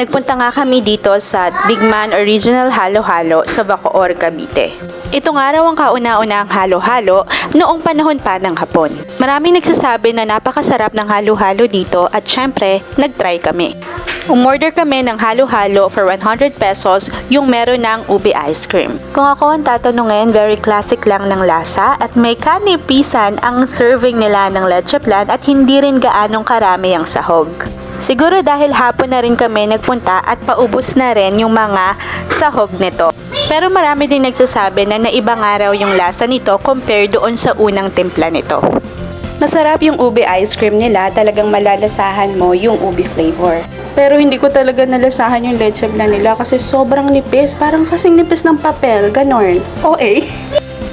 Nagpunta nga kami dito sa Digman Original Halo-Halo sa Bacoor, Cavite. Ito nga raw ang kauna-unahang halo-halo noong panahon pa ng Hapon. Maraming nagsasabi na napakasarap ng halo-halo dito at syempre, nag-try kami. Umorder kami ng halo-halo for 100 pesos yung meron ng ube ice cream. Kung ako ang tatanungin, very classic lang ng lasa at may kanipisan ang serving nila ng leche flan at hindi rin gaanong karami ang sahog. Siguro dahil hapon na rin kami nagpunta at paubos na rin yung mga sahog nito. Pero marami din nagsasabi na naiba nga raw yung lasa nito compare doon sa unang timpla nito. Masarap yung ube ice cream nila, talagang malalasahan mo yung ube flavor. Pero hindi ko talaga nalasahan yung leche flan nila kasi sobrang nipis, parang kasing nipis ng papel, ganon. OA.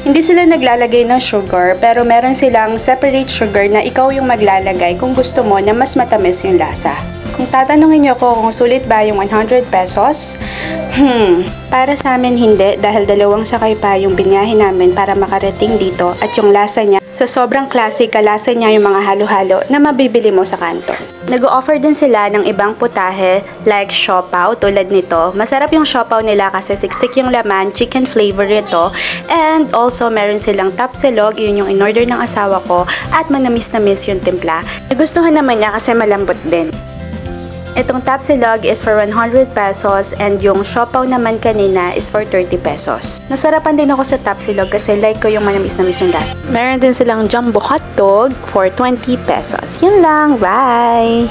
Hindi sila naglalagay ng sugar, pero meron silang separate sugar na ikaw yung maglalagay kung gusto mo na mas matamis yung lasa. Kung tatanungin niyo ko kung sulit ba yung 100 pesos, para sa amin hindi dahil dalawang sakay pa yung binyahe namin para makarating dito at yung lasa niya, sa sobrang classic kalasa niya yung mga halo-halo na mabibili mo sa kanto. Nag-o-offer din sila ng ibang putahe like siopaw tulad nito. Masarap yung siopaw nila kasi siksik yung laman, chicken flavor ito, and also meron silang tapsilog, yun yung in-order ng asawa ko, at manamis-namis yung timpla. Nagustuhan naman niya kasi malambot din. Itong tapsilog is for 100 pesos and yung siopaw naman kanina is for 30 pesos. Nasarapan din ako sa tapsilog kasi like ko yung manamis-namis yung lasa. Meron din silang jumbo hotdog for 20 pesos. Yun lang, bye!